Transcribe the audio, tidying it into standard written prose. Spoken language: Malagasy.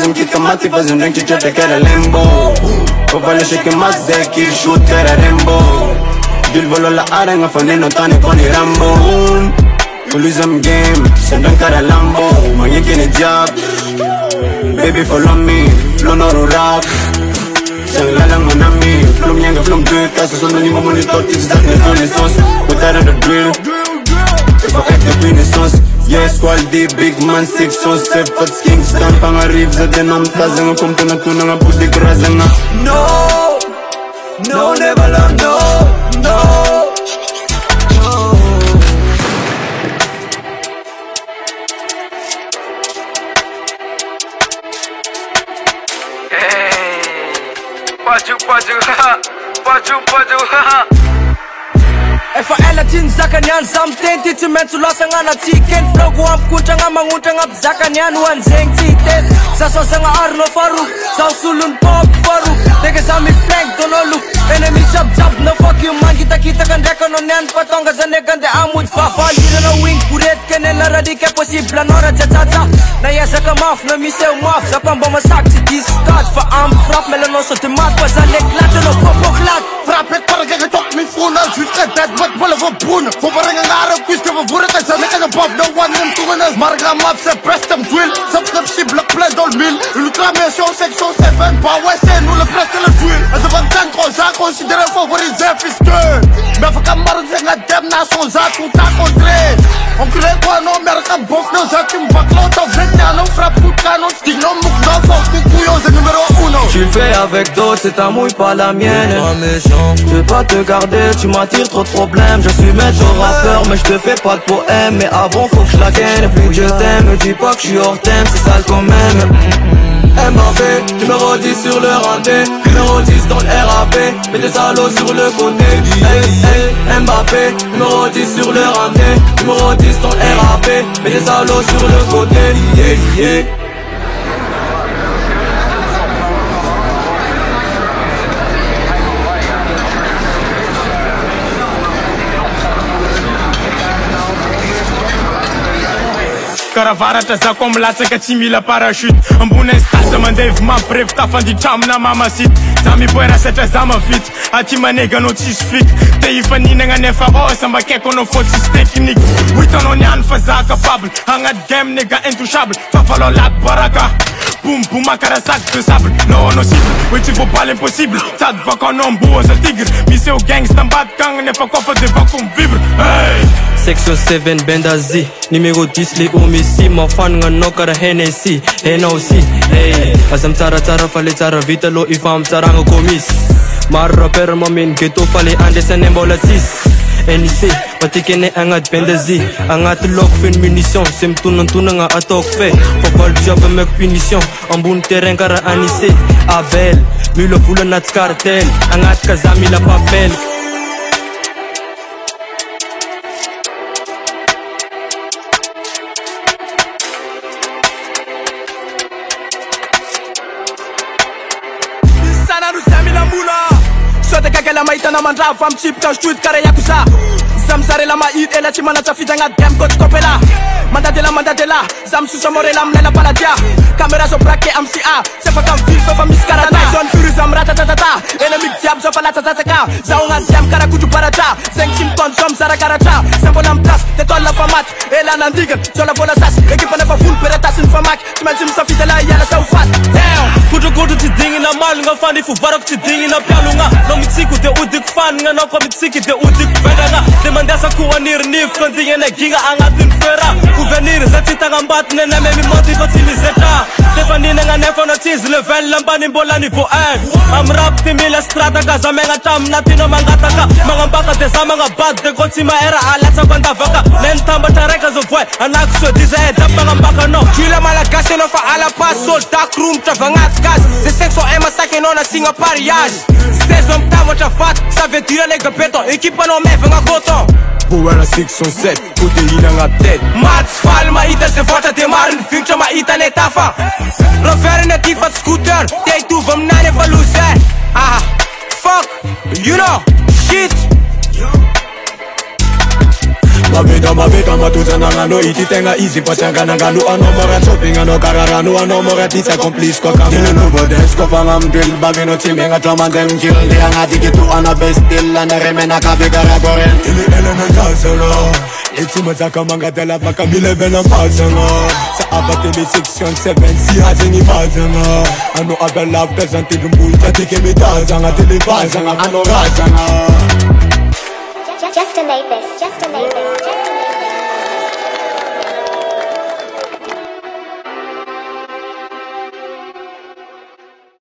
fazem kit că mati fazem drink ce te care lembo Povale shake mazeki shoot cara rembo Dil volo la arenga faneno tani koni rambo Losing game, sendang cara lambo Manyakin a job Baby follow me, flow no rap Sang lalang manami, flow nyanga flow duit Kaso sono ni monitor, tips that me doing sauce Put that on the drill If I act the renaissance Yes, quality, big man, 6 on 7 Fats Kingston, pangarib sa denam Tazanga kung tunatuna nga puti kurazanga No, no, never learn, no, no Paju, FAL atin zakanyan something Titi mensu losa nga na chicken Flow ko ang kucha nga mangunta nga zakanyan Wan zeng titen Sa sosa nga arno faru Sa usulun pop faru Teke sa mi flank tonolu Enemy chop chop no fuck you man Kita kan rekon on yan Patong ka sa negan de amut Fafa Lira na wing Kuret kene na radike Posible nora chachacha Na yasa ka maf Na miseu maf Sa pamba masak si discard Fa am frap Melanoso te mat Pa sa leklat No popoklat Frappet para que tok mi funa Jutre bed wat bolle van broen Voor brengen naar een kuis Kunnen voeren Kijk zijn lekker pop No one nem toegenis Marga map se prest hem drill Subscription plein dans le mille Ultramation section 7 Pas ouais c'est nous le preste le drill En ze van ten trop zaak Considéré favoriet zef is steun Mais voor kamaren zijn het dem na zo'n zaak Hoe tak ontre On crée quoi non merk een bof No zak in bakloot of vet Ja no frappe goed kan on stik No moek no fox Ni couillon c'est numéro 1 Tu fais avec d'autres C'est ta mouille pas la mienne Je veux pas te garder Tu m'attires trop de problèmes Je suis maître rappeur Mais je te fais pas de poème Mais avant faut que je la gagne Plus que je t'aime Me dis pas que je suis hors thème C'est sale quand même Mbappé, numéro 10 sur le rendez Numéro 10 dans le RAP Mets des salauds sur le côté Hey, Mbappé, numéro 10 sur le rendez Numéro 10 dans le RAP Mets des salauds sur le côté Yeah. Caravara ta comme la țăcă țimi la parachute În bune stat să mă îndev mă prev ta fan di cham na mama sit Zami poera să te zama fit Ati mă nega no cis flic Te ifa nina nga nefa o să mă keko no fotis technic Uita no nean faza capable Hangat game nega intouchable Fa falo lat baraka Boum boum akara sac de sable No cible Uite vă pale imposibil Tat va ca non boa să tigre Mi se o gangsta bat gang nefa cofa de va cum vibre Hey Section 7 Benda Z Numéro 10 les homicides Mă fan nga no cara Hennessy NOC Hey Asam tsara fale tsara vita lo ifam tsara nga komis Mar rapper mă min Ghetto fale ande sa nembola 6 NIC Patikene angat Benda Z Angat lok fin munition Sem tunang nga atok fe Popal job mek punition În bun teren cara anise Abel Milo fula nat cartel Angat kazami la papel La maita na mandra fam chip ka street kare yakuza Zamzare la maid ela chimana tafita nga dem got stopela Mandadela Zam susa morela mlela paladia Camera zo brake MCA Sefa kam fil fa miskarata Zon furu zam ratatatata Enemy diab zo fala tatataka Zaunga diam kara kuju barata Zeng simpon zom zara karata Sembo lam plas de tolla famat Ela nandigan zola vola sas Ekipa nefa full pereta sin famak Tumen sim safita la yala sa ufat Damn Kudu ti dingi na mal nga fani fu varok ti dingi na pialunga No mitsiku de udik fan nga no ko mitsiki de udik veda nga Demanda sa kuwa nif Kontinge na ginga angatin fera Uvenir zatita nga mbat nene me mi motivati zeta Stefanine nga nefo no cheese level lambani mbola niveau 1 Am rap timila strata kaza menga tam natino mangataka Mga mpaka desa mga bad de kotima era alatsa kwanda vaka Nentamba tareka zo voy anak so diza edap mga mpaka no Chila malagase no fa ala paso dark room travangat gas Se sexo ema sake no na singa pariage Sezom tamo chafat sa vetira lega beton Ekipa no me venga koton Poera 6 on 7 Pute ina nga tet Mats fal ma ita se vota de marin Future ma ita ne tafa Rovere ne tifat scooter Day 2 vom nane fa loser Ah fuck You know Shit Mabita matuzana ngano ititenga easy pachanga ngano anomora shopping ano kararano anomora tisa complice kwa kama Tile nubo desko fanga mdil babino timenga toma dem kill Dia ngati kitu ana bestil ana remena kabe karakoren Tile elemental solo Itsumazaka mangadela makamile vena mpazanga Sa abatele section 7 si hazingi bazanga Ano abela presente lumbulta tike mitazanga Tile bazanga ano razanga Just to make this